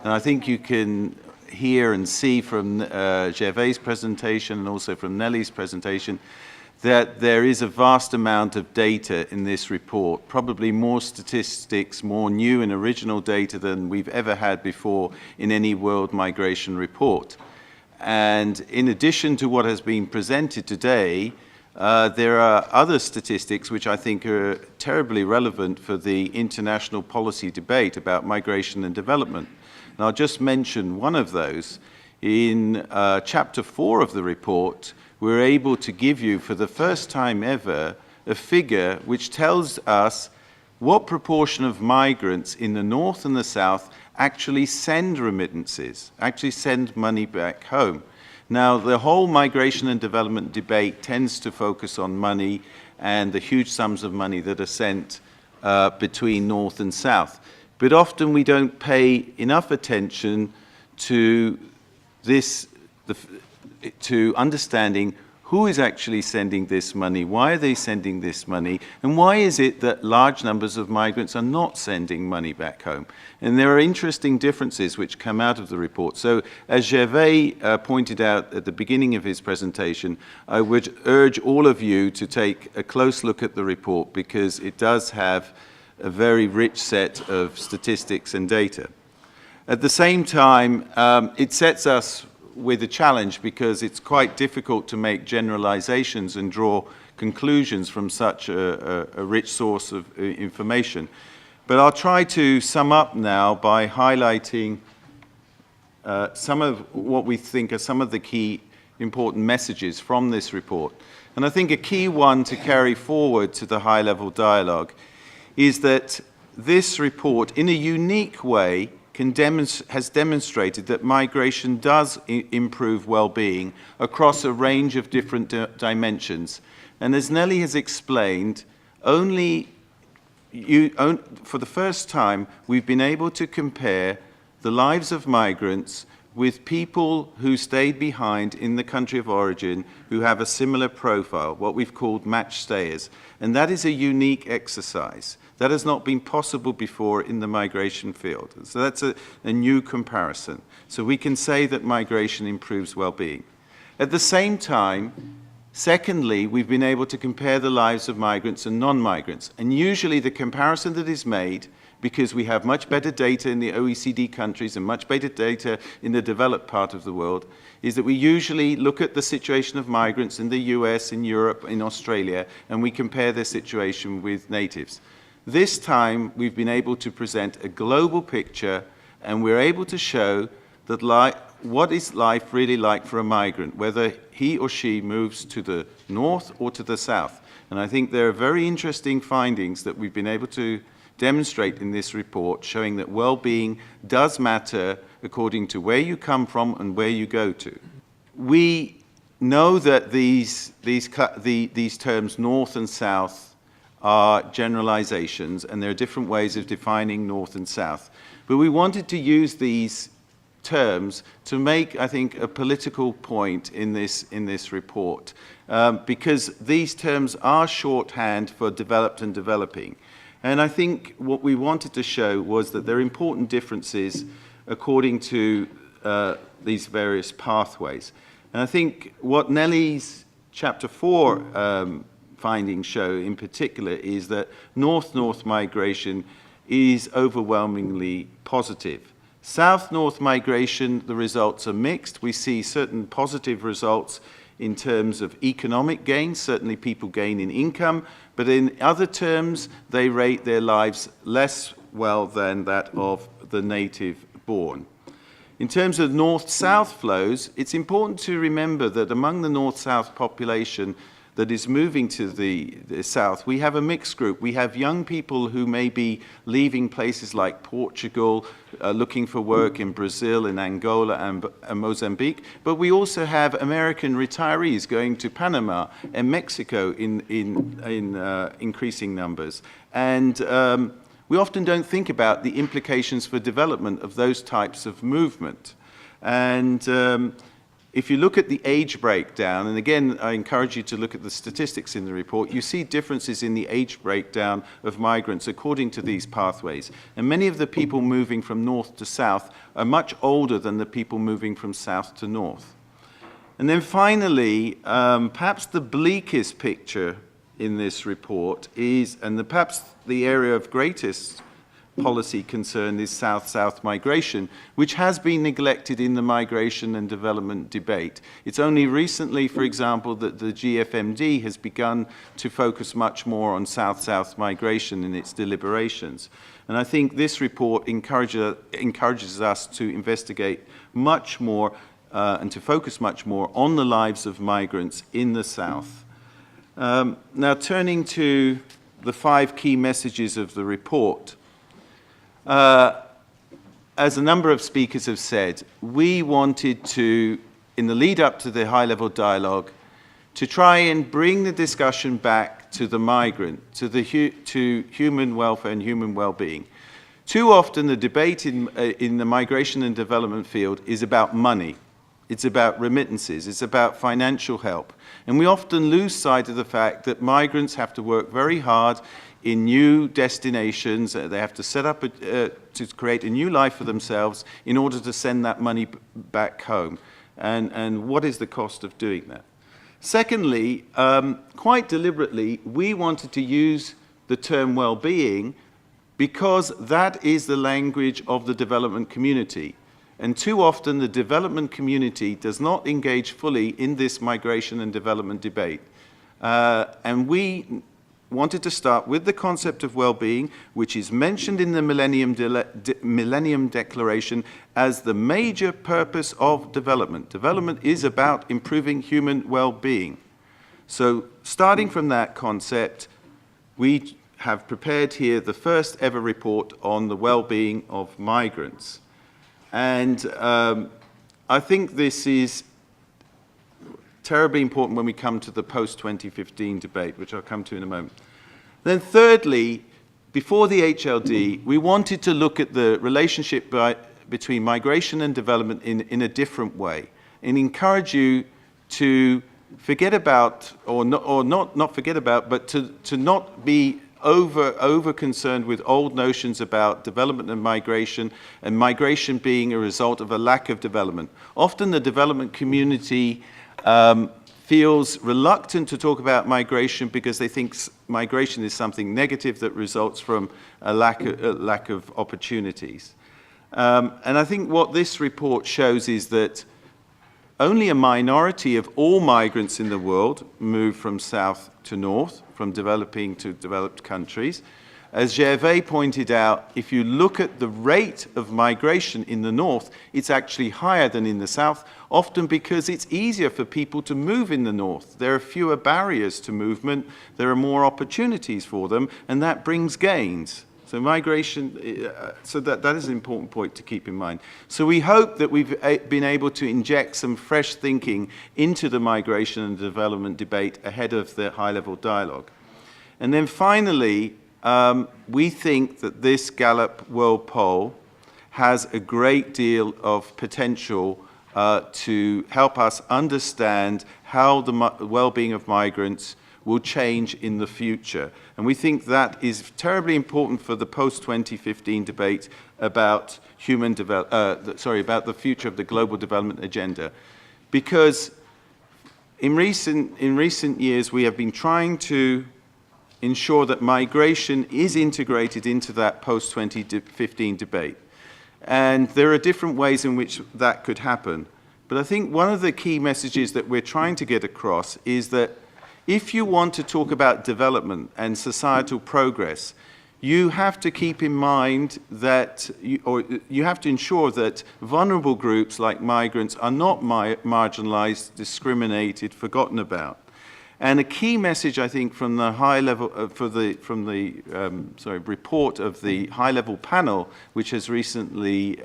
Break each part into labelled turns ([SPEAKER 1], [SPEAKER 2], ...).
[SPEAKER 1] And I think you can hear and see from Gervais' presentation and also from Nelly's presentation that there is a vast amount of data in this report, probably more statistics, more new and original data than we've ever had before in any world migration report. And in addition to what has been presented today, there are other statistics which I think are terribly relevant for the international policy debate about migration and development. And I'll just mention one of those. In chapter 4 of the report, we're able to give you, for the first time ever, a figure which tells us what proportion of migrants in the north and the south actually send remittances, actually send money back home. Now, the whole migration and development debate tends to focus on money and the huge sums of money that are sent between north and south. But often we don't pay enough attention to this, to understanding who is actually sending this money, why are they sending this money, and why is it that large numbers of migrants are not sending money back home? And there are interesting differences which come out of the report. So as Gervais pointed out at the beginning of his presentation, I would urge all of you to take a close look at the report because it does have a very rich set of statistics and data. At the same time, it sets us with a challenge because it's quite difficult to make generalizations and draw conclusions from such a rich source of information. But I'll try to sum up now by highlighting some of what we think are some of the key important messages from this report. And I think a key one to carry forward to the high-level dialogue is that this report, in a unique way, has demonstrated that migration does improve well-being across a range of different dimensions. And as Nelly has explained, for the first time, we've been able to compare the lives of migrants with people who stayed behind in the country of origin who have a similar profile, what we've called match stayers. And that is a unique exercise. That has not been possible before in the migration field. So that's a new comparison. So we can say that migration improves well-being. At the same time, secondly, we've been able to compare the lives of migrants and non-migrants. And usually the comparison that is made, because we have much better data in the OECD countries and much better data in the developed part of the world, is that we usually look at the situation of migrants in the US, in Europe, in Australia, and we compare their situation with natives. This time, we've been able to present a global picture, and we're able to show that what is life really like for a migrant, whether he or she moves to the north or to the south. And I think there are very interesting findings that we've been able to demonstrate in this report, showing that well-being does matter according to where you come from and where you go to. We know that these terms, north and south, are generalizations, and there are different ways of defining north and south. But we wanted to use these terms to make, I think, a political point in this report, because these terms are shorthand for developed and developing. And I think what we wanted to show was that there are important differences according to these various pathways. And I think what Nelly's chapter 4 findings show in particular is that north-north migration is overwhelmingly positive. South-north migration, the results are mixed. We see certain positive results in terms of economic gain. Certainly people gain in income, but in other terms, they rate their lives less well than that of the native born. In terms of north-south flows, it's important to remember that among the north-south population that is moving to the south, we have a mixed group. We have young people who may be leaving places like Portugal, looking for work in Brazil, in Angola, and Mozambique. But we also have American retirees going to Panama and Mexico in increasing numbers. And we often don't think about the implications for development of those types of movement. And if you look at the age breakdown, and again, I encourage you to look at the statistics in the report, you see differences in the age breakdown of migrants according to these pathways. And many of the people moving from north to south are much older than the people moving from south to north. And then finally, perhaps the bleakest picture in this report is, and perhaps the area of greatest policy concern is south-south migration, which has been neglected in the migration and development debate. It's only recently, for example, that the GFMD has begun to focus much more on south-south migration in its deliberations. And I think this report encourages us to investigate much more and to focus much more on the lives of migrants in the South. Now, turning to the 5 key messages of the report, as a number of speakers have said, we wanted to, in the lead up to the high-level dialogue, to try and bring the discussion back to the migrant, to human welfare and human well-being. Too often the debate in the migration and development field is about money. It's about remittances. It's about financial help. And we often lose sight of the fact that migrants have to work very hard in new destinations. They have to set up, to create a new life for themselves in order to send that money back home. And what is the cost of doing that? Secondly, quite deliberately, we wanted to use the term well-being because that is the language of the development community. And too often the development community does not engage fully in this migration and development debate. And we wanted to start with the concept of well-being, which is mentioned in the Millennium Declaration as the major purpose of development. Development is about improving human well-being. So starting from that concept, we have prepared here the first ever report on the well-being of migrants. And I think this is terribly important when we come to the post-2015 debate, which I'll come to in a moment. Then thirdly, before the HLD, we wanted to look at the relationship between migration and development in a different way and encourage you to forget about, or not forget about, but to not be over concerned with old notions about development and migration being a result of a lack of development. Often the development community feels reluctant to talk about migration because they think migration is something negative that results from a lack of opportunities. And I think what this report shows is that only a minority of all migrants in the world move from south to north, from developing to developed countries. As Gervais pointed out, if you look at the rate of migration in the north, it's actually higher than in the south, often because it's easier for people to move in the north. There are fewer barriers to movement, there are more opportunities for them, and that brings gains. So migration, so that is an important point to keep in mind. So we hope that we've been able to inject some fresh thinking into the migration and development debate ahead of the high-level dialogue. And then finally, we think that this Gallup World Poll has a great deal of potential to help us understand how the well-being of migrants will change in the future. And we think that is terribly important for the post-2015 debate about about the future of the global development agenda. Because in recent years, we have been trying to ensure that migration is integrated into that post-2015 debate. And there are different ways in which that could happen. But I think one of the key messages that we're trying to get across is that if you want to talk about development and societal progress, you have to keep in mind that, you have to ensure that vulnerable groups like migrants are not marginalized, discriminated, forgotten about. And a key message, I think, from the high-level, report of the high-level panel, which has recently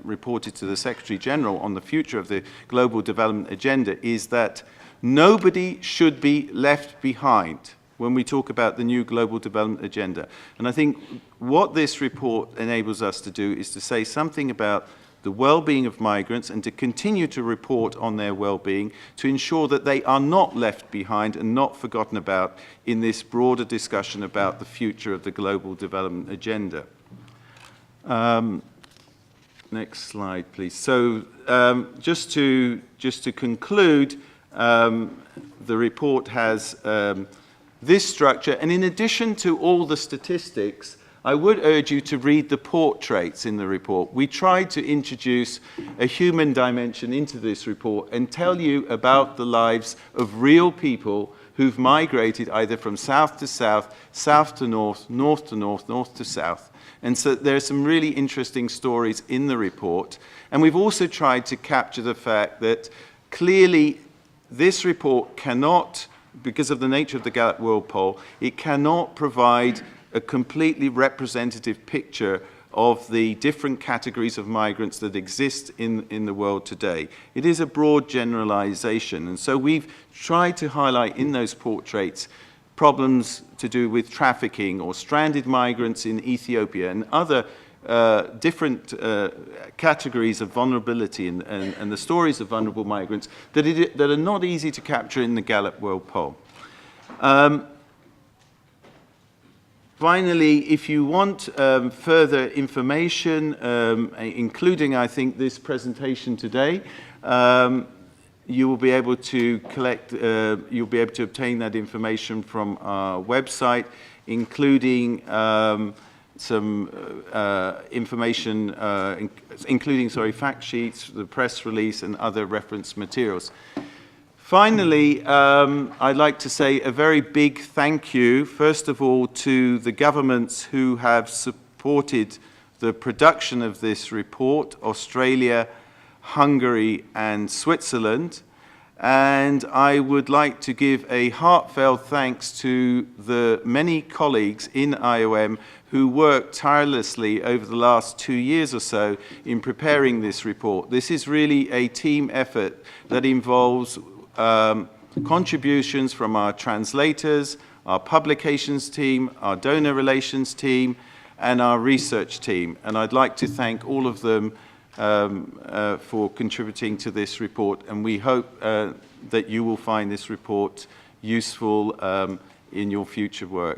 [SPEAKER 1] reported to the Secretary General on the future of the global development agenda, is that nobody should be left behind when we talk about the new global development agenda. And I think what this report enables us to do is to say something about the well-being of migrants and to continue to report on their well-being to ensure that they are not left behind and not forgotten about in this broader discussion about the future of the global development agenda. Next slide, please. So just to conclude, the report has this structure, and in addition to all the statistics, I would urge you to read the portraits in the report. We tried to introduce a human dimension into this report and tell you about the lives of real people who've migrated either from south to south, south to north, north to north, north to south. And so there are some really interesting stories in the report. And we've also tried to capture the fact that clearly this report cannot, because of the nature of the Gallup World Poll, it cannot provide a completely representative picture of the different categories of migrants that exist in the world today. It is a broad generalization, and so we've tried to highlight in those portraits problems to do with trafficking or stranded migrants in Ethiopia and other different categories of vulnerability and the stories of vulnerable migrants that are not easy to capture in the Gallup World Poll. Finally, if you want further information, including, I think, this presentation today, you will be able to you'll be able to obtain that information from our website, including some information, including, fact sheets, the press release, and other reference materials. Finally, I'd like to say a very big thank you, first of all, to the governments who have supported the production of this report, Australia, Hungary, and Switzerland. And I would like to give a heartfelt thanks to the many colleagues in IOM who worked tirelessly over the last 2 years or so in preparing this report. This is really a team effort that involves contributions from our translators, our publications team, our donor relations team, and our research team. And I'd like to thank all of them for contributing to this report. And we hope that you will find this report useful in your future work.